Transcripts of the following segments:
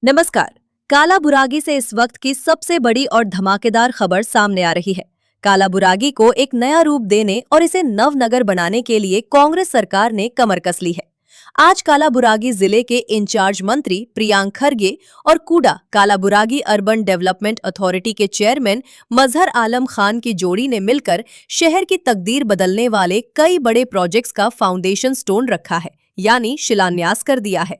नमस्कार। कालाबुरागी से इस वक्त की सबसे बड़ी और धमाकेदार खबर सामने आ रही है। कालाबुरागी को एक नया रूप देने और इसे नवनगर बनाने के लिए कांग्रेस सरकार ने कमर कस ली है। आज कालाबुरागी जिले के इंचार्ज मंत्री प्रियांक खरगे और कूडा कालाबुरागी अर्बन डेवलपमेंट अथॉरिटी के चेयरमैन मजहर आलम खान की जोड़ी ने मिलकर शहर की तकदीर बदलने वाले कई बड़े प्रोजेक्ट्स का फाउंडेशन स्टोन रखा है, यानी शिलान्यास कर दिया है।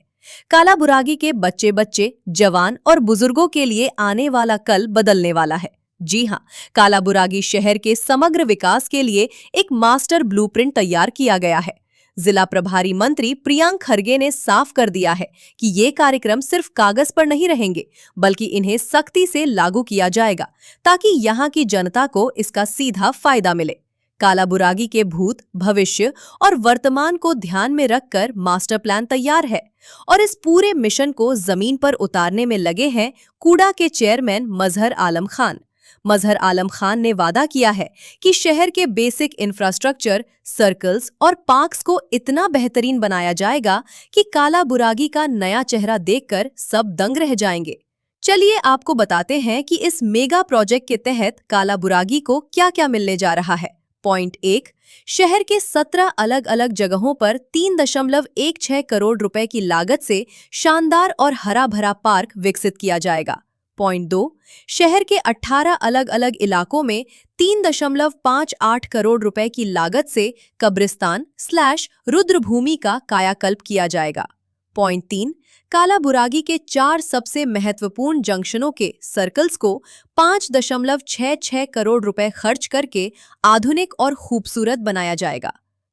कालाबुरागी के बच्चे बच्चे, जवान और बुजुर्गों के लिए आने वाला कल बदलने वाला है। जी हां, कालाबुरागी शहर के समग्र विकास के लिए एक मास्टर ब्लूप्रिंट तैयार किया गया है। जिला प्रभारी मंत्री प्रियांक खरगे ने साफ कर दिया है कि ये कार्यक्रम सिर्फ कागज पर नहीं रहेंगे, बल्कि इन्हें सख्ती से लागू किया जाएगा ताकि यहाँ की जनता को इसका सीधा फायदा मिले। कालाबुरागी के भूत, भविष्य और वर्तमान को ध्यान में रखकर मास्टर प्लान तैयार है और इस पूरे मिशन को जमीन पर उतारने में लगे हैं कूडा के चेयरमैन मजहर आलम खान। मजहर आलम खान ने वादा किया है कि शहर के बेसिक इंफ्रास्ट्रक्चर, सर्कल्स और पार्क्स को इतना बेहतरीन बनाया जाएगा कि कालाबुरागी का नया चेहरा देखकर सब दंग रह जाएंगे। चलिए आपको बताते हैं कि इस मेगा प्रोजेक्ट के तहत कालाबुरागी को क्या-क्या मिलने जा रहा है। पॉइंट 1, शहर के 17 अलग अलग जगहों पर 3.16 करोड़ रुपए की लागत से शानदार और हरा भरा पार्क विकसित किया जाएगा। पॉइंट 2, शहर के 18 अलग अलग इलाकों में 3.58 करोड़ रुपए की लागत से कब्रिस्तान / रुद्रभूमि का कायाकल्प किया जाएगा। पॉइंट 3, कालाबुरागी के 4 सबसे महत्वपूर्ण जंक्शनों के सर्कल्स को 5.66 करोड़ रुपए खर्च करके आधुनिक और खूबसूरत बनाया जाएगा।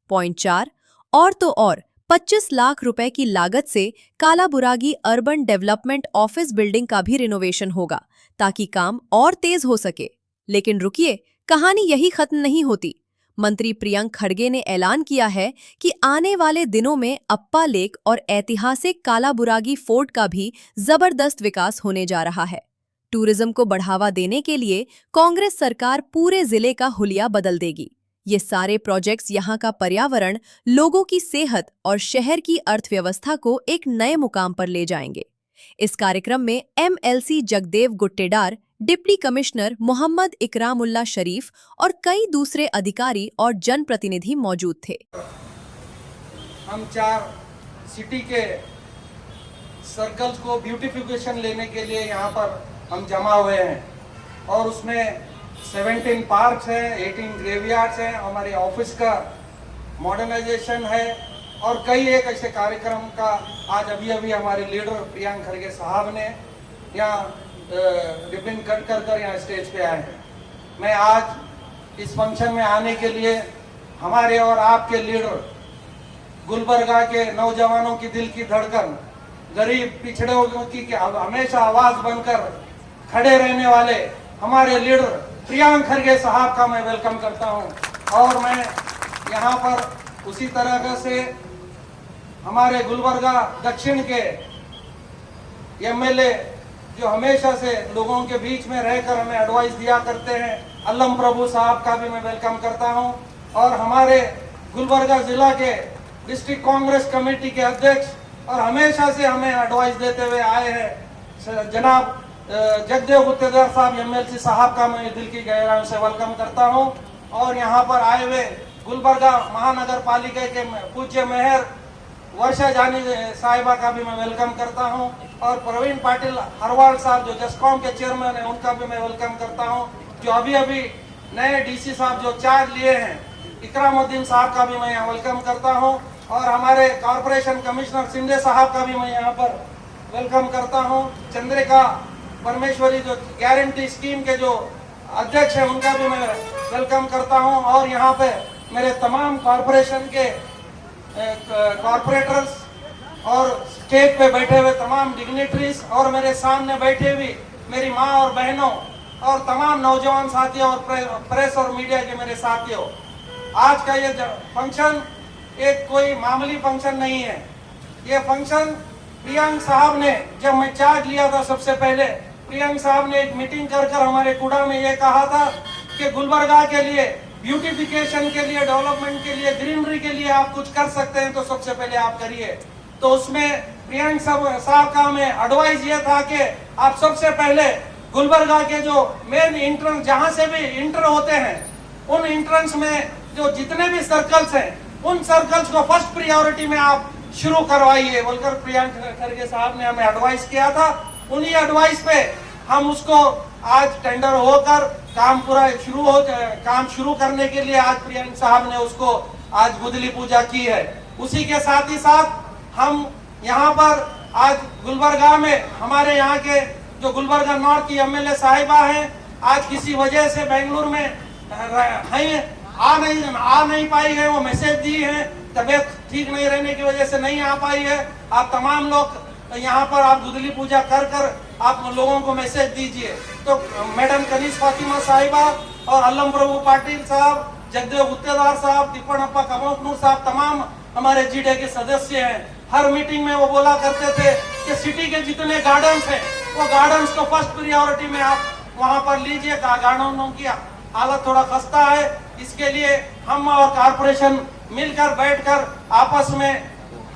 पॉइंट 4, और तो और 25 लाख रुपए की लागत से Kalaburagi urban development office building का भी रिनोवेशन होगा ताकि काम और तेज हो सके। लेकिन रुकिए, कहानी यही खत्म नहीं होती। मंत्री प्रियांक खरगे ने ऐलान किया है कि आने वाले दिनों में अप्पा लेक और ऐतिहासिक कालाबुरागी फोर्ट का भी जबरदस्त विकास होने जा रहा है। टूरिज्म को बढ़ावा देने के लिए कांग्रेस सरकार पूरे जिले का हुलिया बदल देगी। ये सारे प्रोजेक्ट्स यहाँ का पर्यावरण, लोगों की सेहत और शहर की अर्थव्यवस्था को एक नए मुकाम पर ले जाएंगे। इस कार्यक्रम में MLC Jagdev Guttedar, deputy commissioner Mohammad Ikramullah Sharif और कई दूसरे अधिकारी और जनप्रतिनिधि मौजूद थे। हम 4 सिटी के सर्कल्स को ब्यूटिफिकेशन लेने के लिए यहाँ पर हम जमा हुए हैं और उसमें 17 पार्क्स हैं, 18 ग्रेवयार्ड्स हैं, हमारे ऑफिस का मॉडर्नाइजेशन है और कई एक ऐसे कार्यक्रम का आज अभी हमारे लीडर प्रियांक खरगे साहब ने यहाँ रिबन कट कर यहाँ स्टेज पे आए हैं। मैं आज इस फंक्शन में आने के लिए हमारे और आपके लीडर, गुलबर्गा के नौजवानों की दिल की धड़कन, गरीब पिछड़ों की हमेशा आवाज बनकर खड़े रहने वाले हमारे लीडर प्रियांक खरगे साहब का मैं वेलकम करता हूं। और मैं यहाँ पर उसी तरह से हमारे गुलबर्गा दक्षिण के MLA जो हमेशा से लोगों के बीच में रहकर हमें एडवाइस दिया करते हैं, अल्लम प्रभु साहब का भी मैं वेलकम करता हूं। और हमारे गुलबर्गा जिला के डिस्ट्रिक्ट कांग्रेस कमेटी के अध्यक्ष और हमेशा से हमें एडवाइस देते हुए आए हैं जनाब जगदेव गुट्टेदार साहब MLC साहब का मैं दिल की गहराइयों से वेलकम करता हूं। और यहाँ पर आए हुए गुलबर्गा महानगर पालिका के पूज्य मेयर वर्षा जानी साहिबा का भी मैं वेलकम करता हूं और प्रवीण पाटिल हरवाल साहब जो जसकॉम के चेयरमैन हैं उनका भी मैं वेलकम करता हूं। जो अभी नए DC साहब जो चार्ज लिए हैं, इकरामुद्दीन साहब का भी मैं यहाँ वेलकम करता हूं और हमारे कॉर्पोरेशन कमिश्नर सिंधे साहब का भी मैं यहाँ पर वेलकम करता हूँ। चंद्रिका परमेश्वरी जो गारंटी स्कीम के जो अध्यक्ष हैं उनका भी मैं वेलकम करता हूँ। और यहाँ पे मेरे तमाम कॉर्पोरेशन के कॉर्पोरेटर्स और स्टेज पे बैठे हुए तमाम डिग्निटरीज और मेरे सामने बैठे हुए मेरी माँ और बहनों और तमाम नौजवान साथियों और प्रेस और मीडिया के मेरे साथियों, आज का ये फंक्शन एक कोई मामूली फंक्शन नहीं है। ये फंक्शन प्रियांक साहब ने, जब मैं चार्ज लिया था सबसे पहले, प्रियांक साहब ने एक मीटिंग कर हमारे कूड़ा में ये कहा था कि गुलबर्गा के लिए, ब्यूटिफिकेशन के लिए, डेवलपमेंट के लिए, ग्रीनरी के लिए आप कुछ कर सकते हैं तो सबसे पहले आप करिए। तो उसमें प्रियंक साहब का हमें एडवाइस ये था कि आप सबसे पहले गुलबर्गा के जो मेन इंट्रेंस जहां से भी इंटर होते हैं उन इंट्रेंस में जो जितने भी सर्कल्स हैं उन सर्कल्स को फर्स्ट प्रायोरिटी में आप शुरू करवाइए बोलकर प्रियंक खरगे साहब ने हमें एडवाइस किया था। उन्हीं एडवाइस पे हम उसको आज टेंडर होकर काम शुरू करने के लिए आज प्रियंक साहब ने उसको आज गुदली पूजा की है। उसी के साथ ही साथ हम यहाँ पर आज गुलबर्गा में हमारे यहाँ के जो गुलबर्गा नॉर्थ की एमएलए साहिबा हैं आज किसी वजह से बेंगलुरु में आ नहीं पाई है। वो मैसेज दी है तबीयत ठीक नहीं रहने की वजह से नहीं आ पाई है। आप तमाम लोग यहाँ पर आप गुदली पूजा कर आप लोगों को मैसेज दीजिए। तो मैडम कनीज फातिमा साहिबा और अल्लम प्रभु पाटिल साहब, जगदेव गुत्तेदार साहब, तिप्पणप्पा कमोकनूर साहब तमाम हमारे जीडे के सदस्य हैं। हर मीटिंग में वो बोला करते थे कि सिटी के जितने गार्डन्स हैं वो गार्डन्स को फर्स्ट प्रायोरिटी में आप वहाँ पर लीजिए। गार्डनों की हालत थोड़ा खस्ता है, इसके लिए हम और कारपोरेशन मिलकर बैठकर आपस में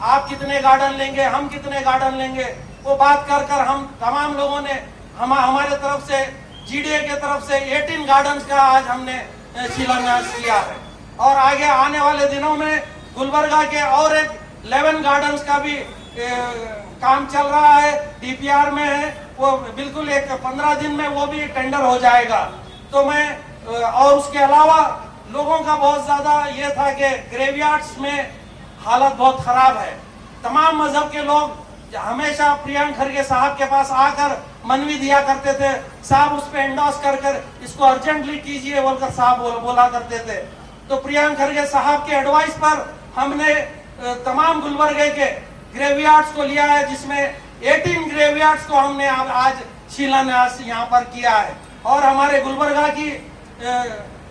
आप कितने गार्डन लेंगे हम कितने गार्डन लेंगे वो बात कर हम तमाम लोगों ने हमारे तरफ से जीडीए के तरफ से 18 गार्डन्स का आज हमने शिलान्यास किया है। और आगे आने वाले दिनों में गुलबर्गा के और एक 11 गार्डन्स का भी काम चल रहा है, डीपीआर में है। वो बिल्कुल एक 15 दिन में वो भी टेंडर हो जाएगा। तो मैं और उसके अलावा लोगों का बहुत ज्यादा ये था कि ग्रेवयार्ड्स में हालत बहुत खराब है। तमाम मजहब के लोग हमेशा प्रियंक खरगे साहब के पास आकर मनवी दिया करते थे, साहब उस पर एंडोर्स कर इसको अर्जेंटली कीजिए बोलकर साहब बोला करते थे। तो प्रियंक खरगे साहब के एडवाइस पर हमने तमाम गुलबर्गे के ग्रेवयार्ड्स को लिया है, जिसमें 18 ग्रेवयार्ड्स को हमने आज शिलान्यास यहाँ पर किया है। और हमारे गुलबर्गा की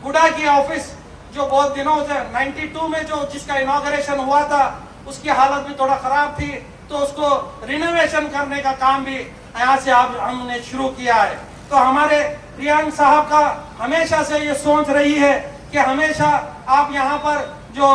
कुड़ा की ऑफिस जो बहुत दिनों से 92 में जो जिसका इनॉग्रेशन हुआ था उसकी हालत भी थोड़ा खराब थी, तो उसको रिनोवेशन करने का काम भी यहाँ से हमने शुरू किया है। तो हमारे प्रियंक साहब का हमेशा से ये सोच रही है कि हमेशा आप यहाँ पर जो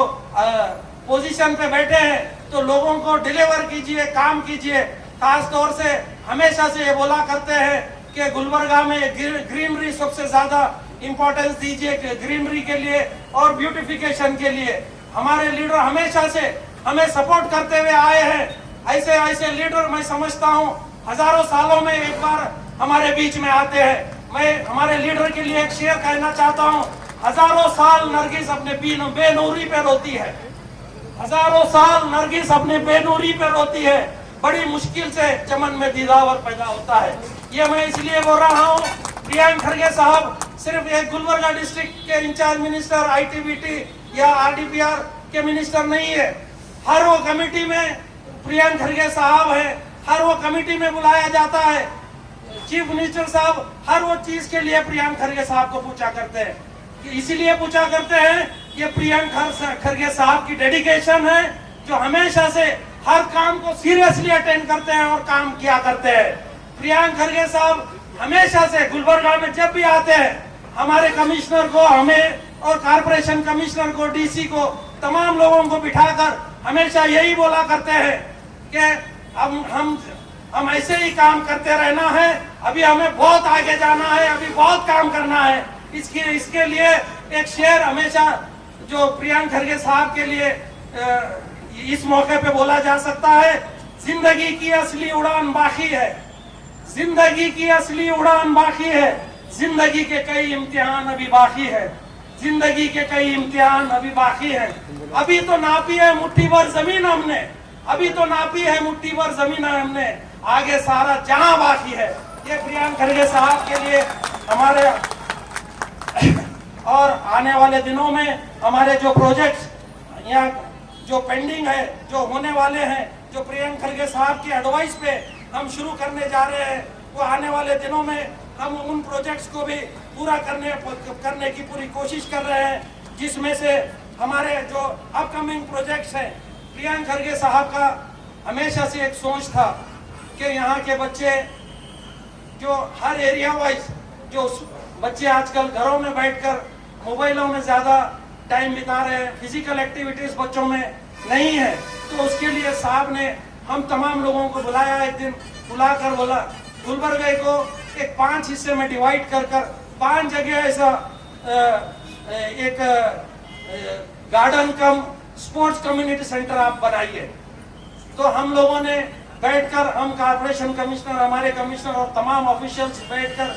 पोजीशन पे बैठे हैं तो लोगों को डिलीवर कीजिए, काम कीजिए। खास तौर से हमेशा से ये बोला करते हैं कि गुलबर्गा में ग्रीनरी सबसे ज्यादा इंपॉर्टेंस दीजिए, ग्रीनरी के लिए और ब्यूटिफिकेशन के लिए। हमारे लीडर हमेशा से हमें सपोर्ट करते हुए आए हैं। ऐसे लीडर मैं समझता हूँ हजारों सालों में एक बार हमारे बीच में आते हैं। मैं हमारे लीडर के लिए एक शेर कहना चाहता हूँ, हजारों साल नरगिस अपने बेनूरी पे रोती है, हजारों साल नरगिस अपने बेनूरी पे रोती है, बड़ी मुश्किल से चमन में दीदावर पैदा होता है। ये मैं इसलिए बोल रहा हूँ, प्रियंक खरगे साहब सिर्फ एक गुलबर्गा डिस्ट्रिक्ट के इंचार्ज मिनिस्टर आईटीबीटी या आरडीपीआर के मिनिस्टर नहीं है। हर वो कमेटी में प्रियंक खरगे साहब है, हर वो कमेटी में बुलाया जाता है। चीफ मिनिस्टर साहब हर वो चीज के लिए प्रियंक खरगे साहब को पूछा करते हैं, इसीलिए पूछा करते हैं ये प्रियंक खरगे साहब की डेडिकेशन है जो हमेशा से हर काम को सीरियसली अटेंड करते हैं और काम किया करते हैं। प्रियंक खरगे साहब हमेशा से गुलबर्गा में जब भी आते हैं हमारे कमिश्नर को, हमें और कारपोरेशन कमिश्नर को, डीसी को, तमाम लोगों को बिठाकर हमेशा यही बोला करते हैं कि हम ऐसे ही काम करते रहना है, अभी हमें बहुत आगे जाना है, अभी बहुत काम करना है। इसके लिए एक शेर हमेशा जो प्रियंक खरगे साहब के लिए इस मौके पे बोला जा सकता है, जिंदगी की असली उड़ान बाकी है, जिंदगी की असली उड़ान बाकी है, जिंदगी के कई इम्तिहान अभी बाकी है, जिंदगी के कई इम्तिहान अभी बाकी है। अभी तो नापी है मुट्ठी भर जमीन हमने, अभी तो नापी है मुट्ठी भर जमीन हमने, आगे सारा जहां बाकी है। ये प्रियंक खरगे साहब के लिए हमारे और आने वाले दिनों में हमारे जो प्रोजेक्ट्स यहाँ जो पेंडिंग है, जो होने वाले हैं, जो प्रियंक खरगे साहब की एडवाइस पे हम शुरू करने जा रहे हैं, वो आने वाले दिनों में हम उन प्रोजेक्ट्स को भी पूरा करने की पूरी कोशिश कर रहे हैं, जिसमें से हमारे जो अपकमिंग प्रोजेक्ट्स हैं। प्रियंक खरगे साहब का हमेशा से एक सोच था कि यहाँ के बच्चे जो हर एरिया वाइज जो बच्चे आजकल घरों में बैठकर मोबाइलों में ज़्यादा टाइम बिता रहे हैं, फिजिकल एक्टिविटीज़ बच्चों में नहीं है, तो उसके लिए साहब ने हम तमाम लोगों को बुलाया, एक दिन बुलाकर बोला गुलबर्गा को एक 5 हिस्से में डिवाइड कर 5 जगह ऐसा एक गार्डन कम स्पोर्ट्स कम्युनिटी सेंटर आप बनाइए। तो हम लोगों ने बैठकर, हम कॉर्पोरेशन कमिश्नर, हमारे कमिश्नर और तमाम ऑफिशियल्स बैठकर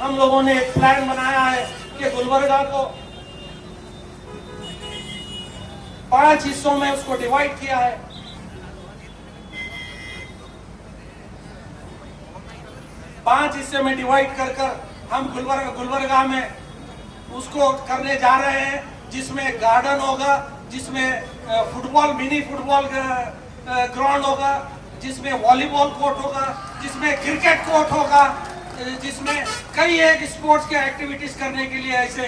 हम लोगों ने एक प्लान बनाया है कि गुलबर्गा को 5 हिस्सों में उसको डिवाइड किया है। पांच हिस्से में डिवाइड कर हम गुलबर्गा में उसको करने जा रहे हैं, जिसमें गार्डन होगा, जिसमें फुटबॉल, मिनी फुटबॉल ग्राउंड होगा, जिसमें वॉलीबॉल कोर्ट होगा, जिसमें क्रिकेट कोर्ट होगा, जिसमें कई एक स्पोर्ट्स के एक्टिविटीज करने के लिए, ऐसे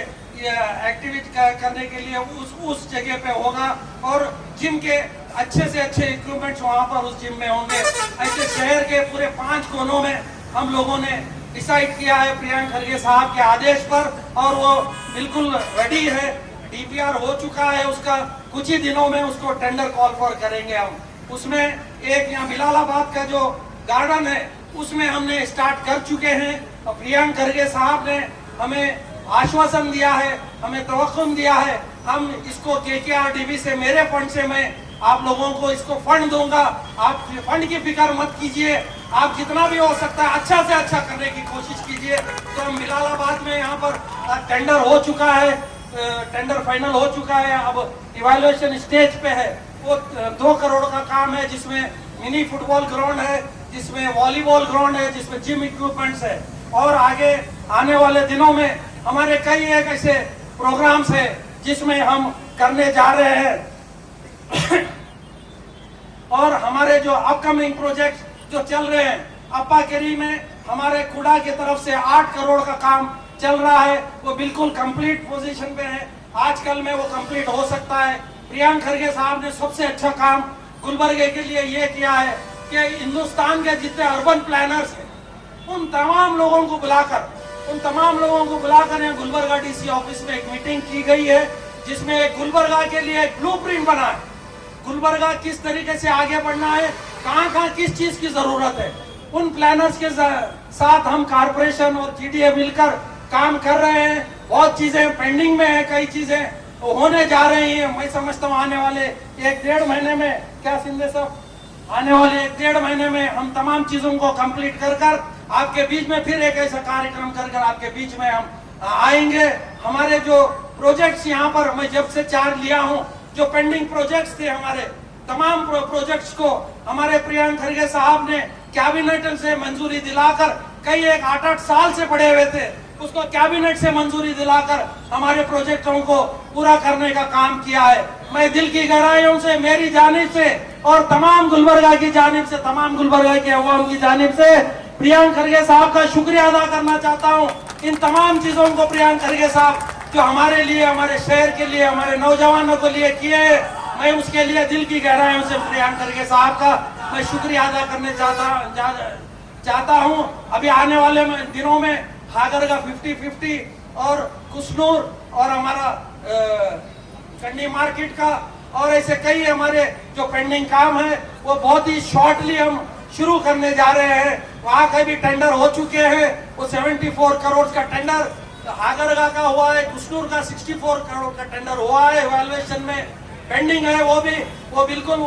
एक्टिविटी करने के लिए उस जगह पे होगा। और जिम के अच्छे से अच्छे इक्विपमेंट्स वहाँ पर उस जिम में होंगे। ऐसे शहर के पूरे 5 कोनों में हम लोगों ने डिसाइड किया है प्रियंक खरगे साहब के आदेश पर, और वो बिल्कुल रेडी है। डीपीआर हो चुका है उसका, कुछ ही दिनों में उसको टेंडर कॉल फॉर करेंगे हम। उसमें एक यहाँ बिलालाबाद का जो गार्डन है उसमें हमने स्टार्ट कर चुके हैं। और प्रियंक खरगे साहब ने हमें आश्वासन दिया है, हमें तवक्कुम दिया है, हम इसको KKRDB से, मेरे फंड से मैं आप लोगों को इसको फंड दूंगा। आप फंड की फिक्र मत कीजिए, आप जितना भी हो सकता है अच्छा से अच्छा करने की कोशिश कीजिए। तो हम बिलालाबाद में यहाँ पर टेंडर हो चुका है, टेंडर फाइनल हो चुका है, अब इवैल्यूएशन स्टेज पे है। वो 2 करोड़ का काम है, जिसमें मिनी फुटबॉल ग्राउंड है, जिसमें वॉलीबॉल ग्राउंड है, जिसमें जिम इक्विपमेंट्स है। और आगे आने वाले दिनों में हमारे कई एक ऐसे प्रोग्राम्स है जिसमें हम करने जा रहे हैं। और हमारे जो अपकमिंग प्रोजेक्ट जो चल रहे हैं, अप्पाकेरी में हमारे कुड़ा की तरफ से 8 करोड़ का काम चल रहा है, वो बिल्कुल कंप्लीट पोजीशन पे है। आजकल में वो कंप्लीट हो सकता है। प्रियंक खरगे साहब ने सबसे अच्छा काम गुलबर्गे के लिए ये किया है कि हिंदुस्तान के जितने अर्बन प्लानर्स हैं उन तमाम लोगों को बुलाकर यहाँ गुलबर्गा DC ऑफिस में एक मीटिंग की गई है, जिसमें गुलबर्गा के लिए एक ब्लूप्रिंट बना है। गुलबर्गा किस तरीके से आगे बढ़ना है, कहाँ किस चीज की जरूरत है, उन प्लानर्स के साथ हम कॉर्पोरेशन और GDA मिलकर काम कर रहे हैं। बहुत चीजें पेंडिंग में है, कई चीजें होने जा रही हैं। मैं समझता हूँ आने वाले 1-1.5 महीने में, क्या शिंदे साहब, आने वाले 1-1.5 महीने में हम तमाम चीजों को कंप्लीट कर आपके बीच में फिर एक ऐसा कार्यक्रम कर आपके बीच में हम आएंगे। हमारे जो प्रोजेक्ट्स यहाँ पर मैं जब से 4 लिया हूँ, जो पेंडिंग प्रोजेक्ट्स थे हमारे तमाम प्रोजेक्ट्स को हमारे प्रियंक खरगे साहब ने कैबिनेट से मंजूरी दिलाकर, कई एक 8-8 साल से पड़े हुए थे, उसको कैबिनेट से मंजूरी दिलाकर हमारे प्रोजेक्टों को पूरा करने का काम किया है। मैं दिल की गहराइयों से, मेरी जानिब से और तमाम गुलबर्गा की जानिब से, तमाम गुलबर्गा के अवाम की जानिब से प्रियंक खरगे साहब का शुक्रिया अदा करना चाहता हूँ। इन तमाम चीजों को प्रियंक खरगे साहब जो हमारे लिए, हमारे शहर के लिए, हमारे नौजवानों के लिए किए, मैं उसके लिए दिल की गहराइयों से प्रियंक खरगे साहब का मैं शुक्रिया अदा करने चाहता हूँ। अभी आने वाले दिनों में हागर का 50-50 और कुसनूर और हमारा चंडी मार्केट का और ऐसे कई हमारे जो पेंडिंग काम है वो बहुत ही शॉर्टली हम शुरू करने जा रहे हैं। वहाँ के भी टेंडर हो चुके हैं। वो 74 करोड़ का टेंडर हागरगा का हुआ है, कुसनूर का 64 करोड़ का टेंडर हुआ है, इवैल्यूएशन में पेंडिंग है। वो बिल्कुल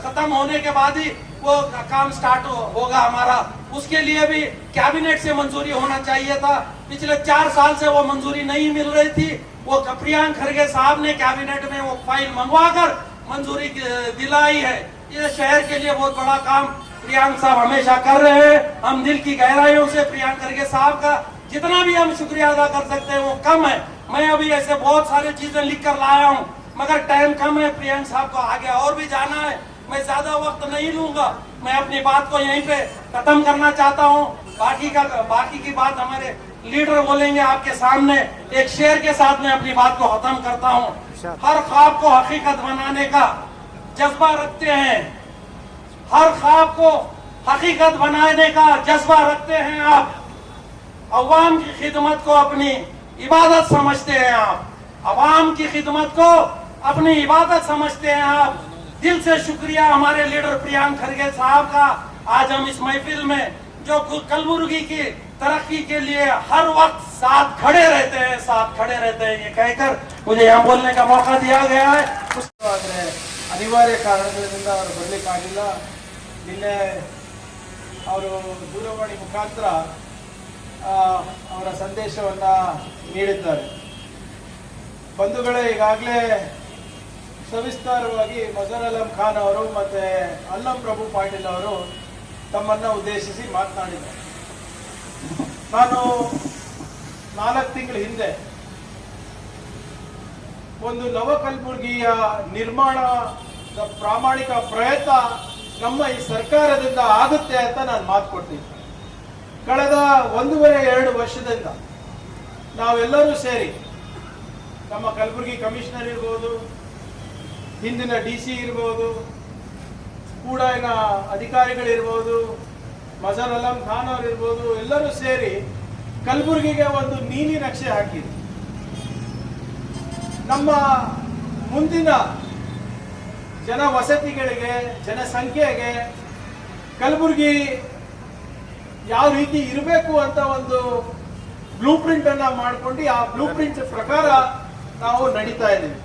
खत्म होने के बाद ही वो काम स्टार्ट होगा हमारा। उसके लिए भी कैबिनेट से मंजूरी होना चाहिए था, पिछले 4 साल से वो मंजूरी नहीं मिल रही थी। वो प्रियंक खरगे साहब ने कैबिनेट में वो फाइल मंगवा कर मंजूरी दिलाई है। ये शहर के लिए बहुत बड़ा काम प्रियंक साहब हमेशा कर रहे हैं। हम दिल की गहराइयों से प्रियंक खरगे साहब का जितना भी हम शुक्रिया अदा कर सकते हैं वो कम है। मैं अभी ऐसे बहुत सारी चीजें लिख कर लाया हूँ, मगर टाइम कम है। प्रियंक साहब को आगे और भी जाना है, मैं ज्यादा वक्त नहीं लूंगा। मैं अपनी बात को यहीं पे खत्म करना चाहता हूँ। बाकी की बात हमारे लीडर बोलेंगे आपके सामने। एक शेर के साथ मैं अपनी बात को खत्म करता हूँ। हर ख्वाब को हकीकत बनाने का जज्बा रखते हैं, हर ख्वाब को हकीकत बनाने का जज्बा रखते हैं आप। अवाम की खिदमत को अपनी इबादत समझते हैं आप। अवाम की खिदमत को अपनी इबादत समझते हैं आप। दिल से शुक्रिया हमारे लीडर प्रियांक खरगे साहब का। आज हम इस महफिल में जो कलबुर्गी की तरक्की के लिए हर वक्त साथ खड़े रहते हैं ये कहकर मुझे यहाँ बोलने का मौका दिया गया है। ಅನಿವಾರ್ಯ ಕಾರಣಗಳಿಂದ ಅವರು ಬರಲಿಕ್ಕಾಗಿಲ್ಲ. ನಿನ್ನೆ ಅವರು ದೂರವಾಣಿ ಮುಖಾಂತರ ಅವರ ಸಂದೇಶವನ್ನು ನೀಡಿದ್ದಾರೆ. ಬಂಧುಗಳೇ, ಈಗಾಗಲೇ ಸವಿಸ್ತಾರವಾಗಿ ಮಜರ್ ಅಲಂ ಖಾನ್ ಅವರು ಮತ್ತು ಅಲ್ಲಂ ಪ್ರಭು ಪಾಟೀಲ್ ಅವರು ತಮ್ಮನ್ನು ಉದ್ದೇಶಿಸಿ ಮಾತನಾಡಿದ್ದಾರೆ. ನಾನು 4 ತಿಂಗಳ ಹಿಂದೆ ಒಂದು ನವ ಕಲಬುರಗಿಯ ನಿರ್ಮಾಣದ ಪ್ರಾಮಾಣಿಕ ಪ್ರಯತ್ನ ನಮ್ಮ ಈ ಸರ್ಕಾರದಿಂದ ಆಗುತ್ತೆ ಅಂತ ನಾನು ಮಾತು ಕೊಡ್ತೀನಿ. ಕಳೆದ 1.5-2 ವರ್ಷದಿಂದ ನಾವೆಲ್ಲರೂ ಸೇರಿ ನಮ್ಮ ಕಲಬುರಗಿ ಕಮಿಷನರ್ ಇರ್ಬೋದು, ಹಿಂದಿನ DC ಇರ್ಬೋದು, ಕೂಡಾಯಿನ ಅಧಿಕಾರಿಗಳಿರ್ಬೋದು, ಮಜರ್ ಅಲಂ ಖಾನ್ ಅವರು ಇರ್ಬೋದು, ಎಲ್ಲರೂ ಸೇರಿ ಕಲಬುರಗಿಗೆ ಒಂದು ನೀಲಿ ನಕ್ಷೆ ಹಾಕಿದ್ರು. ನಮ್ಮ ಮುಂದಿನ ಜನವಸತಿಗಳಿಗೆ, ಜನಸಂಖ್ಯೆಗೆ ಕಲಬುರಗಿ ಯಾವ ರೀತಿ ಇರಬೇಕು ಅಂತ ಒಂದು ಬ್ಲೂ ಪ್ರಿಂಟ್ ಅನ್ನ ಮಾಡ್ಕೊಂಡು ಆ ಬ್ಲೂ ಪ್ರಿಂಟ್ ಪ್ರಕಾರ ನಾವು ನಡೀತಾ ಇದ್ದೀವಿ.